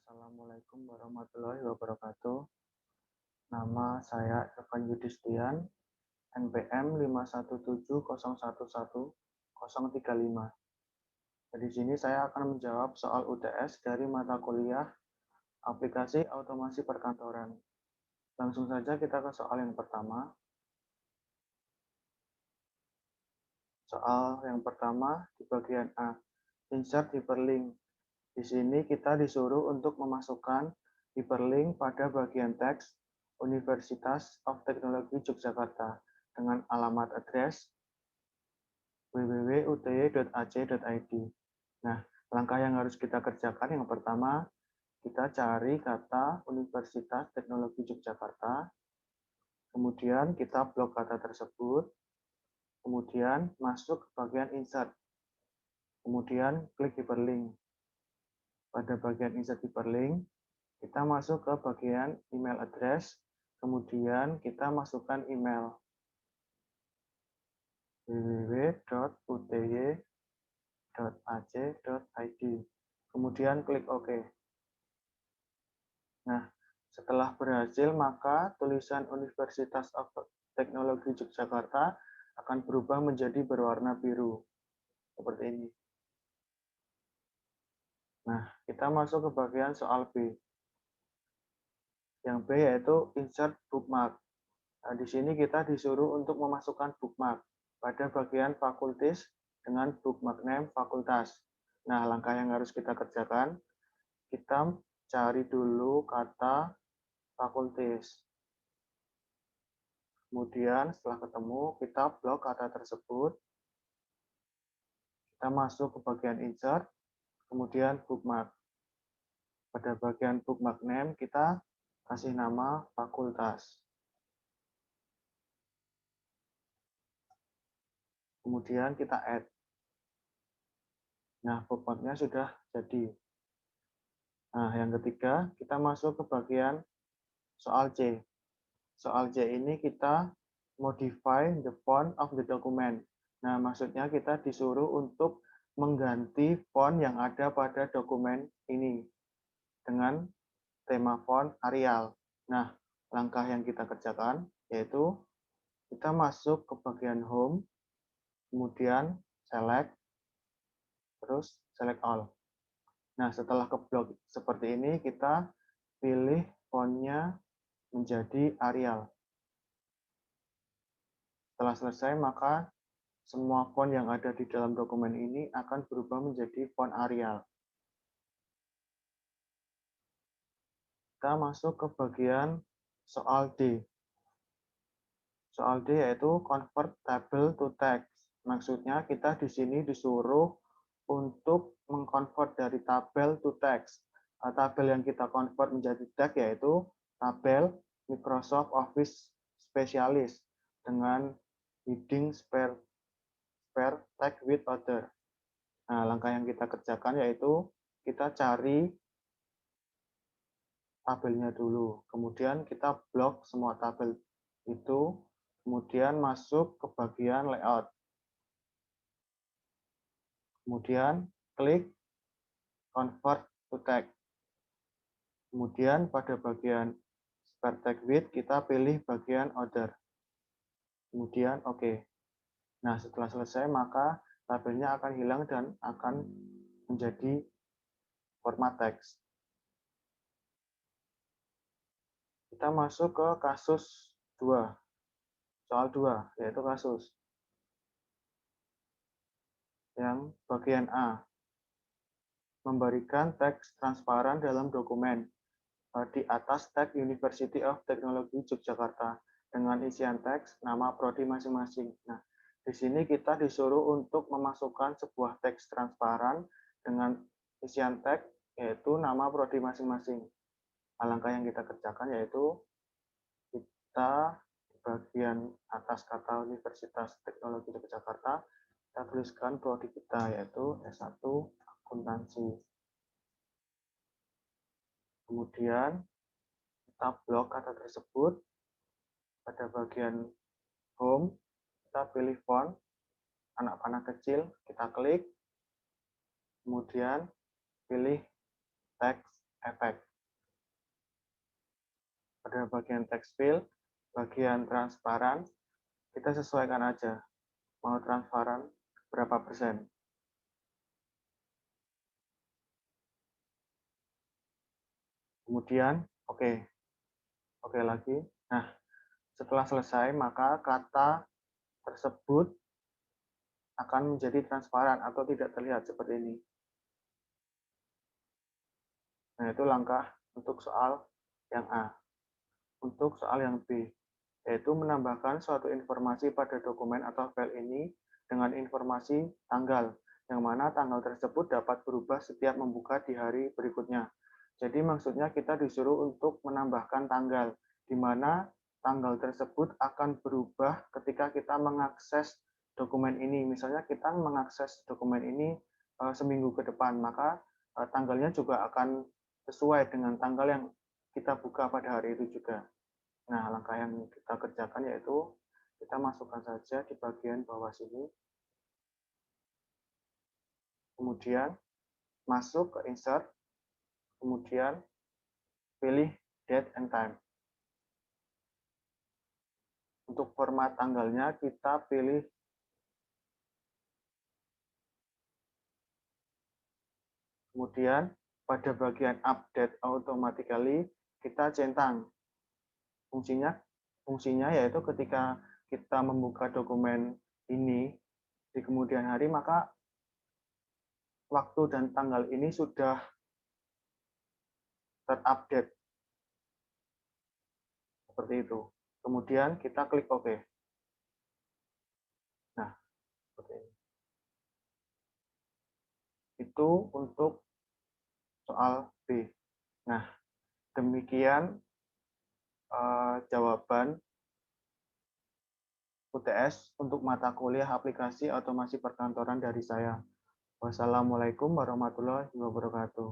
Assalamualaikum warahmatullahi wabarakatuh. Nama saya Evan Yudistian, NPM 517011035. Di sini saya akan menjawab soal UTS dari mata kuliah Aplikasi Automasi Perkantoran. Langsung saja kita ke soal yang pertama. Soal yang pertama di bagian A, insert hyperlink. Di sini kita disuruh untuk memasukkan hyperlink pada bagian teks Universitas of Technology Yogyakarta dengan alamat address www.uty.ac.id. Nah, langkah yang harus kita kerjakan yang pertama, kita cari kata Universitas Teknologi Yogyakarta, kemudian kita blok kata tersebut, kemudian masuk ke bagian insert, kemudian klik hyperlink. Pada bagian insert hyperlink, kita masuk ke bagian email address, kemudian kita masukkan email www.uty.ac.id, kemudian klik OK. Nah, setelah berhasil, maka tulisan Universitas of Teknologi Yogyakarta akan berubah menjadi berwarna biru, seperti ini. Nah, kita masuk ke bagian soal B. Yang B yaitu insert bookmark. Nah, di sini kita disuruh untuk memasukkan bookmark pada bagian fakultas dengan bookmark name fakultas. Nah, langkah yang harus kita kerjakan, kita cari dulu kata fakultas. Kemudian setelah ketemu, kita blok kata tersebut. Kita masuk ke bagian insert, kemudian bookmark. Pada bagian bookmark name, kita kasih nama fakultas. Kemudian kita add. Nah, bookmarknya sudah jadi. Nah, yang ketiga, kita masuk ke bagian soal C. Soal C ini kita modify the font of the document. Nah, maksudnya kita disuruh untuk mengganti font yang ada pada dokumen ini dengan tema font Arial. Nah, langkah yang kita kerjakan yaitu kita masuk ke bagian home, kemudian select, terus select all. Nah, setelah keblok seperti ini, kita pilih fontnya menjadi Arial. Setelah selesai, maka semua font yang ada di dalam dokumen ini akan berubah menjadi font Arial. Kita masuk ke bagian soal D. Soal D yaitu convert table to text. Maksudnya kita di sini disuruh untuk mengkonvert dari tabel to text. Tabel yang kita convert menjadi teks yaitu tabel Microsoft Office Specialist dengan heading spare text with other. Nah, langkah yang kita kerjakan yaitu kita cari tabelnya dulu. Kemudian kita blok semua tabel itu, kemudian masuk ke bagian layout. Kemudian klik convert to text. Kemudian pada bagian spare text with kita pilih bagian order. Kemudian OK. Nah, setelah selesai maka tabelnya akan hilang dan akan menjadi format teks. Kita masuk ke kasus 2. Soal 2, yaitu kasus. Yang bagian A. Memberikan teks transparan dalam dokumen. Di atas tag University of Technology Yogyakarta dengan isian teks nama prodi masing-masing. Nah, di sini kita disuruh untuk memasukkan sebuah teks transparan dengan isian teks yaitu nama prodi masing-masing. Langkah yang kita kerjakan yaitu kita di bagian atas kata Universitas Teknologi Yogyakarta kita tuliskan prodi kita yaitu S1 akuntansi. Kemudian kita blok kata tersebut. Pada bagian home, kita pilih font, anak panah kecil, kita klik. Kemudian pilih teks efek. Pada bagian text field, bagian transparan, kita sesuaikan aja. Mau transparan berapa persen. Kemudian, oke lagi. Nah, setelah selesai, maka kata tersebut akan menjadi transparan atau tidak terlihat seperti ini. Nah, itu langkah untuk soal yang A. Untuk soal yang B, yaitu menambahkan suatu informasi pada dokumen atau file ini dengan informasi tanggal, yang mana tanggal tersebut dapat berubah setiap membuka di hari berikutnya. Jadi maksudnya kita disuruh untuk menambahkan tanggal, di mana tanggal tersebut akan berubah ketika kita mengakses dokumen ini. Misalnya kita mengakses dokumen ini seminggu ke depan, maka tanggalnya juga akan sesuai dengan tanggal yang kita buka pada hari itu juga. Nah, langkah yang kita kerjakan yaitu kita masukkan saja di bagian bawah sini, kemudian masuk ke insert, kemudian pilih date and time. Untuk format tanggalnya kita pilih kemudian pada bagian update automatically kita centang. Fungsinya yaitu ketika kita membuka dokumen ini di kemudian hari, maka waktu dan tanggal ini sudah terupdate seperti itu. Kemudian kita klik OK. Nah, seperti ini. Itu untuk soal B. Nah, demikian jawaban UTS untuk mata kuliah aplikasi otomasi perkantoran dari saya. Wassalamualaikum warahmatullahi wabarakatuh.